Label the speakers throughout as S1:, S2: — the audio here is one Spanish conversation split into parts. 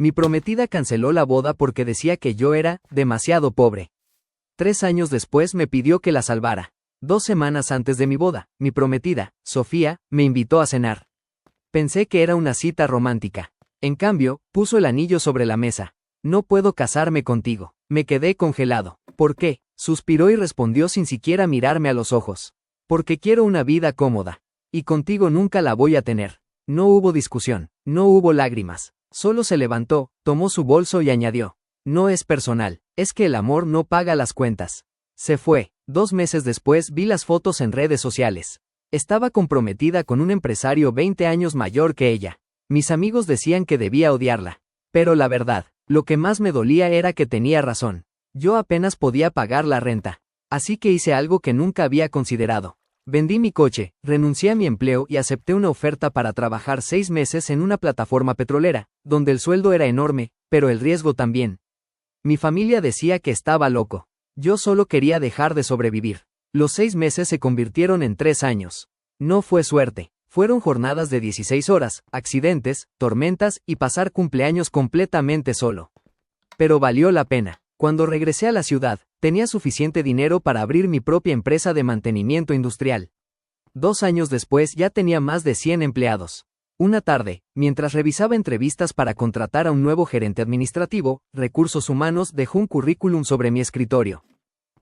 S1: Mi prometida canceló la boda porque decía que yo era demasiado pobre. 3 años después me pidió que la salvara. 2 semanas antes de mi boda, mi prometida, Sofía, me invitó a cenar. Pensé que era una cita romántica. En cambio, puso el anillo sobre la mesa. No puedo casarme contigo. Me quedé congelado. ¿Por qué? Suspiró y respondió sin siquiera mirarme a los ojos. Porque quiero una vida cómoda. Y contigo nunca la voy a tener. No hubo discusión, no hubo lágrimas. Solo se levantó, tomó su bolso y añadió. No es personal, es que el amor no paga las cuentas. Se fue. 2 meses después vi las fotos en redes sociales. Estaba comprometida con un empresario 20 años mayor que ella. Mis amigos decían que debía odiarla. Pero la verdad, lo que más me dolía era que tenía razón. Yo apenas podía pagar la renta. Así que hice algo que nunca había considerado. Vendí mi coche, renuncié a mi empleo y acepté una oferta para trabajar 6 meses en una plataforma petrolera, donde el sueldo era enorme, pero el riesgo también. Mi familia decía que estaba loco. Yo solo quería dejar de sobrevivir. Los 6 meses se convirtieron en 3 años. No fue suerte. Fueron jornadas de 16 horas, accidentes, tormentas y pasar cumpleaños completamente solo. Pero valió la pena. Cuando regresé a la ciudad, tenía suficiente dinero para abrir mi propia empresa de mantenimiento industrial. 2 años después ya tenía más de 100 empleados. Una tarde, mientras revisaba entrevistas para contratar a un nuevo gerente administrativo, Recursos Humanos dejó un currículum sobre mi escritorio.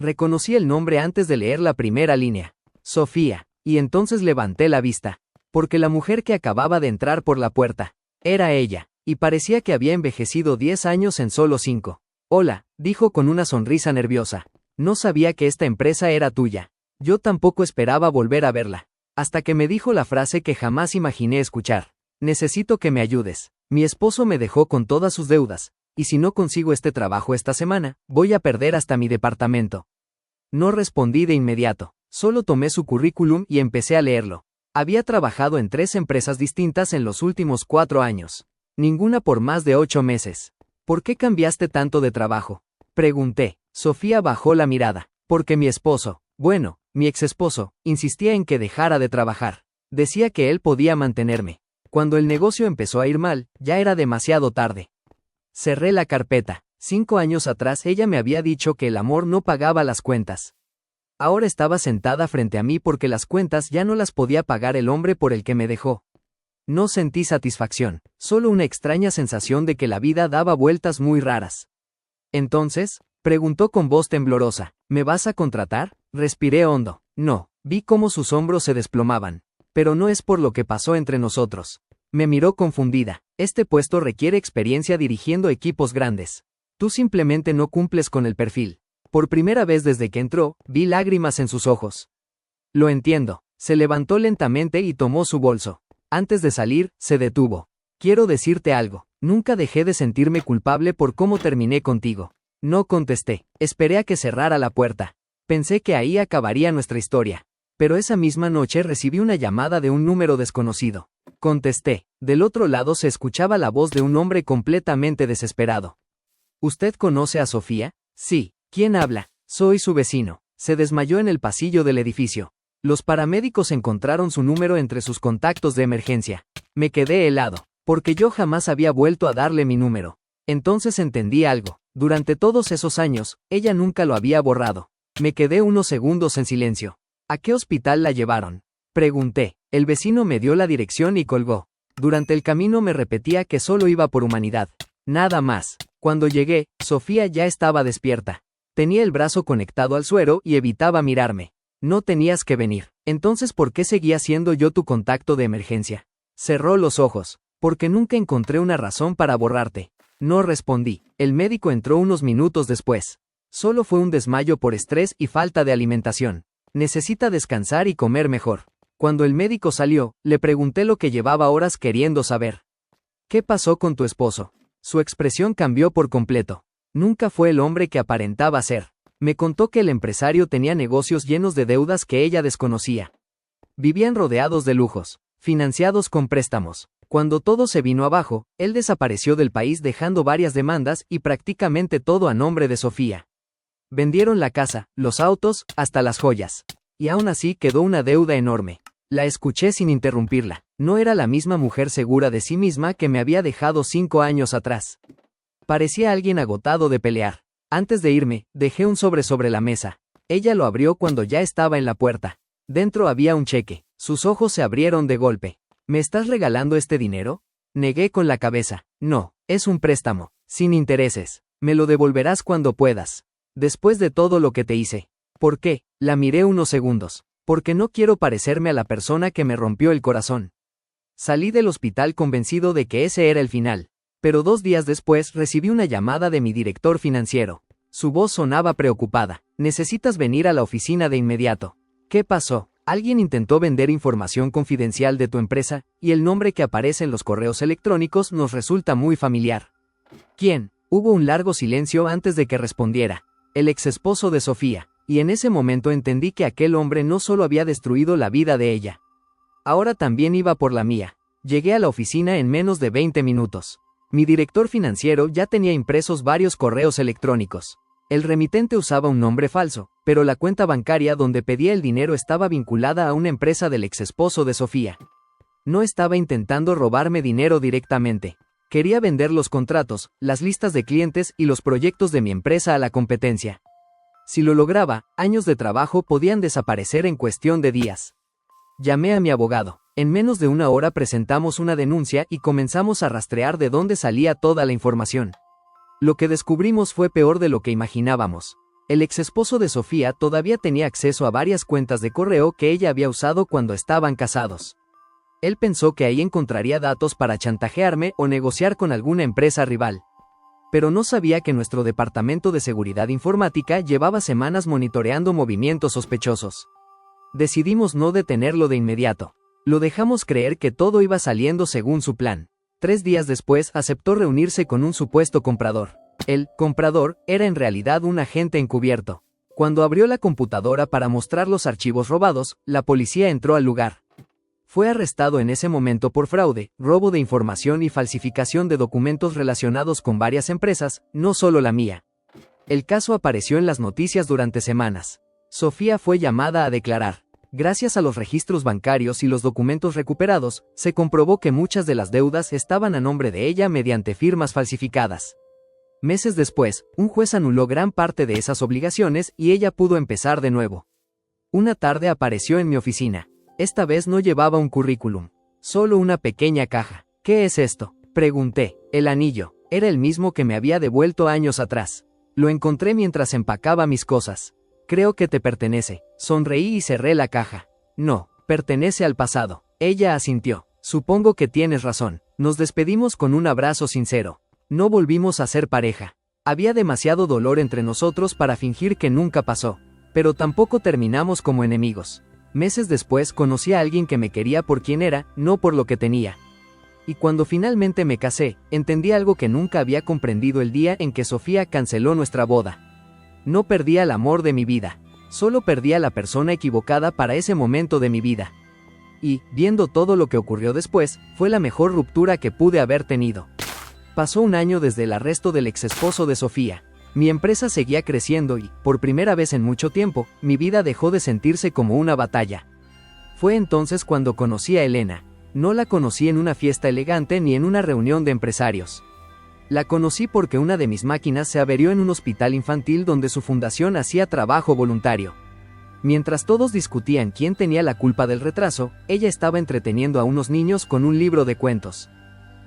S1: Reconocí el nombre antes de leer la primera línea. Sofía. Y entonces levanté la vista. Porque la mujer que acababa de entrar por la puerta era ella, y parecía que había envejecido 10 años en solo 5. Hola, dijo con una sonrisa nerviosa. No sabía que esta empresa era tuya. Yo tampoco esperaba volver a verla. Hasta que me dijo la frase que jamás imaginé escuchar. Necesito que me ayudes. Mi esposo me dejó con todas sus deudas, y si no consigo este trabajo esta semana, voy a perder hasta mi departamento. No respondí de inmediato. Solo tomé su currículum y empecé a leerlo. Había trabajado en 3 empresas distintas en los últimos 4 años. Ninguna por más de 8 meses. ¿Por qué cambiaste tanto de trabajo? Pregunté. Sofía bajó la mirada. Porque mi esposo, mi exesposo, insistía en que dejara de trabajar. Decía que él podía mantenerme. Cuando el negocio empezó a ir mal, ya era demasiado tarde. Cerré la carpeta. 5 años atrás ella me había dicho que el amor no pagaba las cuentas. Ahora estaba sentada frente a mí porque las cuentas ya no las podía pagar el hombre por el que me dejó. No sentí satisfacción, solo una extraña sensación de que la vida daba vueltas muy raras. Entonces, preguntó con voz temblorosa, ¿me vas a contratar? Respiré hondo. No, vi cómo sus hombros se desplomaban. Pero no es por lo que pasó entre nosotros. Me miró confundida. Este puesto requiere experiencia dirigiendo equipos grandes. Tú simplemente no cumples con el perfil. Por primera vez desde que entró, vi lágrimas en sus ojos. Lo entiendo. Se levantó lentamente y tomó su bolso. Antes de salir, se detuvo. Quiero decirte algo. Nunca dejé de sentirme culpable por cómo terminé contigo. No contesté. Esperé a que cerrara la puerta. Pensé que ahí acabaría nuestra historia. Pero esa misma noche recibí una llamada de un número desconocido. Contesté. Del otro lado se escuchaba la voz de un hombre completamente desesperado. ¿Usted conoce a Sofía? Sí. ¿Quién habla? Soy su vecino. Se desmayó en el pasillo del edificio. Los paramédicos encontraron su número entre sus contactos de emergencia. Me quedé helado, porque yo jamás había vuelto a darle mi número. Entonces entendí algo. Durante todos esos años, ella nunca lo había borrado. Me quedé unos segundos en silencio. ¿A qué hospital la llevaron? Pregunté. El vecino me dio la dirección y colgó. Durante el camino me repetía que solo iba por humanidad. Nada más. Cuando llegué, Sofía ya estaba despierta. Tenía el brazo conectado al suero y evitaba mirarme. No tenías que venir. Entonces, ¿por qué seguía siendo yo tu contacto de emergencia? Cerró los ojos. Porque nunca encontré una razón para borrarte. No respondí. El médico entró unos minutos después. Solo fue un desmayo por estrés y falta de alimentación. Necesita descansar y comer mejor. Cuando el médico salió, le pregunté lo que llevaba horas queriendo saber. ¿Qué pasó con tu esposo? Su expresión cambió por completo. Nunca fue el hombre que aparentaba ser. Me contó que el empresario tenía negocios llenos de deudas que ella desconocía. Vivían rodeados de lujos, financiados con préstamos. Cuando todo se vino abajo, él desapareció del país dejando varias demandas y prácticamente todo a nombre de Sofía. Vendieron la casa, los autos, hasta las joyas. Y aún así quedó una deuda enorme. La escuché sin interrumpirla. No era la misma mujer segura de sí misma que me había dejado 5 años atrás. Parecía alguien agotado de pelear. Antes de irme, dejé un sobre la mesa. Ella lo abrió cuando ya estaba en la puerta. Dentro había un cheque. Sus ojos se abrieron de golpe. ¿Me estás regalando este dinero? Negué con la cabeza. No, es un préstamo, sin intereses. Me lo devolverás cuando puedas. Después de todo lo que te hice. ¿Por qué? La miré unos segundos. Porque no quiero parecerme a la persona que me rompió el corazón. Salí del hospital convencido de que ese era el final. Pero 2 días después recibí una llamada de mi director financiero. Su voz sonaba preocupada. Necesitas venir a la oficina de inmediato. ¿Qué pasó? Alguien intentó vender información confidencial de tu empresa, y el nombre que aparece en los correos electrónicos nos resulta muy familiar. ¿Quién? Hubo un largo silencio antes de que respondiera. El exesposo de Sofía, y en ese momento entendí que aquel hombre no solo había destruido la vida de ella. Ahora también iba por la mía. Llegué a la oficina en menos de 20 minutos. Mi director financiero ya tenía impresos varios correos electrónicos. El remitente usaba un nombre falso, pero la cuenta bancaria donde pedía el dinero estaba vinculada a una empresa del exesposo de Sofía. No estaba intentando robarme dinero directamente. Quería vender los contratos, las listas de clientes y los proyectos de mi empresa a la competencia. Si lo lograba, años de trabajo podían desaparecer en cuestión de días. Llamé a mi abogado. En menos de 1 hora presentamos una denuncia y comenzamos a rastrear de dónde salía toda la información. Lo que descubrimos fue peor de lo que imaginábamos. El exesposo de Sofía todavía tenía acceso a varias cuentas de correo que ella había usado cuando estaban casados. Él pensó que ahí encontraría datos para chantajearme o negociar con alguna empresa rival. Pero no sabía que nuestro departamento de seguridad informática llevaba semanas monitoreando movimientos sospechosos. Decidimos no detenerlo de inmediato. Lo dejamos creer que todo iba saliendo según su plan. 3 días después aceptó reunirse con un supuesto comprador. El comprador era en realidad un agente encubierto. Cuando abrió la computadora para mostrar los archivos robados, la policía entró al lugar. Fue arrestado en ese momento por fraude, robo de información y falsificación de documentos relacionados con varias empresas, no solo la mía. El caso apareció en las noticias durante semanas. Sofía fue llamada a declarar. Gracias a los registros bancarios y los documentos recuperados, se comprobó que muchas de las deudas estaban a nombre de ella mediante firmas falsificadas. Meses después, un juez anuló gran parte de esas obligaciones y ella pudo empezar de nuevo. Una tarde apareció en mi oficina. Esta vez no llevaba un currículum, solo una pequeña caja. ¿Qué es esto?, pregunté. El anillo. Era el mismo que me había devuelto años atrás. Lo encontré mientras empacaba mis cosas. Creo que te pertenece. Sonreí y cerré la caja. No, pertenece al pasado. Ella asintió. Supongo que tienes razón. Nos despedimos con un abrazo sincero. No volvimos a ser pareja. Había demasiado dolor entre nosotros para fingir que nunca pasó. Pero tampoco terminamos como enemigos. Meses después conocí a alguien que me quería por quien era, no por lo que tenía. Y cuando finalmente me casé, entendí algo que nunca había comprendido el día en que Sofía canceló nuestra boda. No perdí al amor de mi vida. Solo perdí a la persona equivocada para ese momento de mi vida. Y, viendo todo lo que ocurrió después, fue la mejor ruptura que pude haber tenido. Pasó 1 año desde el arresto del exesposo de Sofía. Mi empresa seguía creciendo y, por primera vez en mucho tiempo, mi vida dejó de sentirse como una batalla. Fue entonces cuando conocí a Elena. No la conocí en una fiesta elegante ni en una reunión de empresarios. La conocí porque una de mis máquinas se averió en un hospital infantil donde su fundación hacía trabajo voluntario. Mientras todos discutían quién tenía la culpa del retraso, ella estaba entreteniendo a unos niños con un libro de cuentos.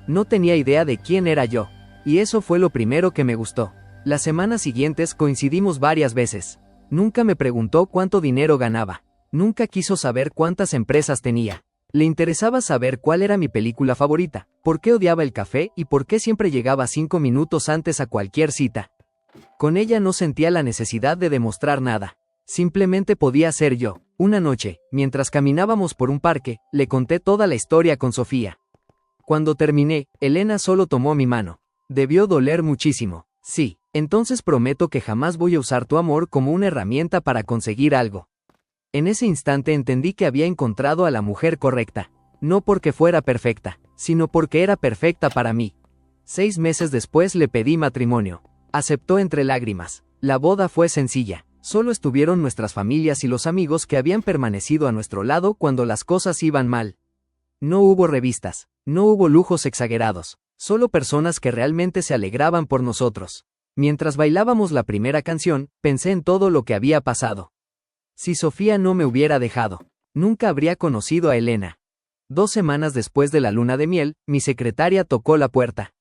S1: No tenía idea de quién era yo, y eso fue lo primero que me gustó. Las semanas siguientes coincidimos varias veces. Nunca me preguntó cuánto dinero ganaba. Nunca quiso saber cuántas empresas tenía. Le interesaba saber cuál era mi película favorita, por qué odiaba el café y por qué siempre llegaba 5 minutos antes a cualquier cita. Con ella no sentía la necesidad de demostrar nada. Simplemente podía ser yo. Una noche, mientras caminábamos por un parque, le conté toda la historia con Sofía. Cuando terminé, Elena solo tomó mi mano. Debió doler muchísimo. Sí, entonces prometo que jamás voy a usar tu amor como una herramienta para conseguir algo. En ese instante entendí que había encontrado a la mujer correcta. No porque fuera perfecta, sino porque era perfecta para mí. 6 meses después le pedí matrimonio. Aceptó entre lágrimas. La boda fue sencilla. Solo estuvieron nuestras familias y los amigos que habían permanecido a nuestro lado cuando las cosas iban mal. No hubo revistas, no hubo lujos exagerados, solo personas que realmente se alegraban por nosotros. Mientras bailábamos la primera canción, pensé en todo lo que había pasado. Si Sofía no me hubiera dejado, nunca habría conocido a Elena. 2 semanas después de la luna de miel, mi secretaria tocó la puerta.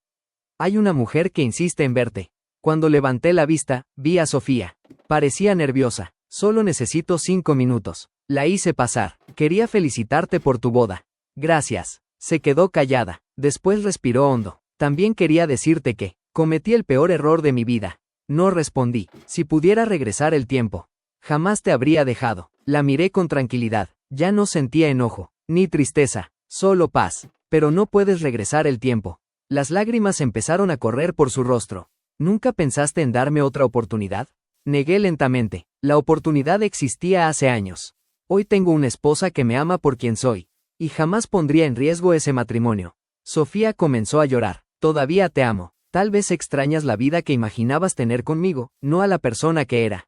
S1: Hay una mujer que insiste en verte. Cuando levanté la vista, vi a Sofía. Parecía nerviosa. Solo necesito 5 minutos. La hice pasar. Quería felicitarte por tu boda. Gracias. Se quedó callada. Después respiró hondo. También quería decirte que cometí el peor error de mi vida. No respondí. Si pudiera regresar el tiempo, jamás te habría dejado. La miré con tranquilidad. Ya no sentía enojo, ni tristeza, solo paz. Pero no puedes regresar el tiempo. Las lágrimas empezaron a correr por su rostro. ¿Nunca pensaste en darme otra oportunidad? Negué lentamente. La oportunidad existía hace años. Hoy tengo una esposa que me ama por quien soy. Y jamás pondría en riesgo ese matrimonio. Sofía comenzó a llorar. Todavía te amo. Tal vez extrañas la vida que imaginabas tener conmigo, no a la persona que era.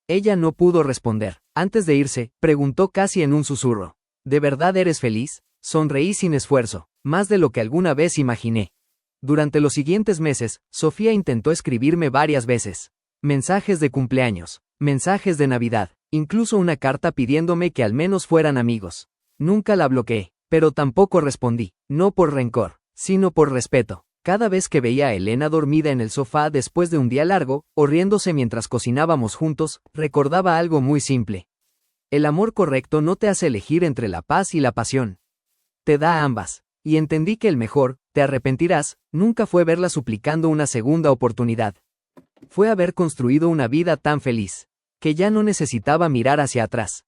S1: Ella no pudo responder. Antes de irse, preguntó casi en un susurro. ¿De verdad eres feliz? Sonreí sin esfuerzo, más de lo que alguna vez imaginé. Durante los siguientes meses, Sofía intentó escribirme varias veces. Mensajes de cumpleaños, mensajes de Navidad, incluso una carta pidiéndome que al menos fueran amigos. Nunca la bloqueé, pero tampoco respondí, no por rencor, sino por respeto. Cada vez que veía a Elena dormida en el sofá después de un día largo, o riéndose mientras cocinábamos juntos, recordaba algo muy simple. El amor correcto no te hace elegir entre la paz y la pasión. Te da ambas. Y entendí que el mejor, te arrepentirás, nunca fue verla suplicando una segunda oportunidad. Fue haber construido una vida tan feliz, que ya no necesitaba mirar hacia atrás.